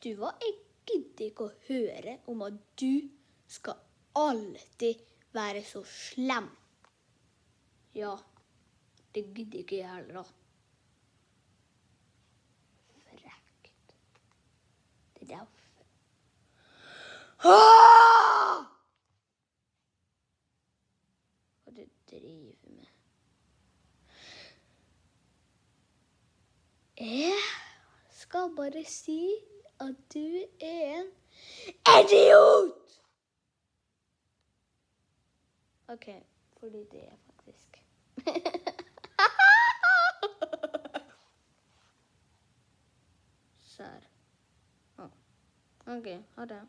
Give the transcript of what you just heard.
du hva? Jeg gidder ikke å høre om at du skal alltid være så slem. Ja, det gidder ikke jeg heller da. Frekt. Det er derfor. Hva du driver med? Jeg skal bare si at du er en idiot! Ok, fordi det er faktisk. Sær. Ok, ha det.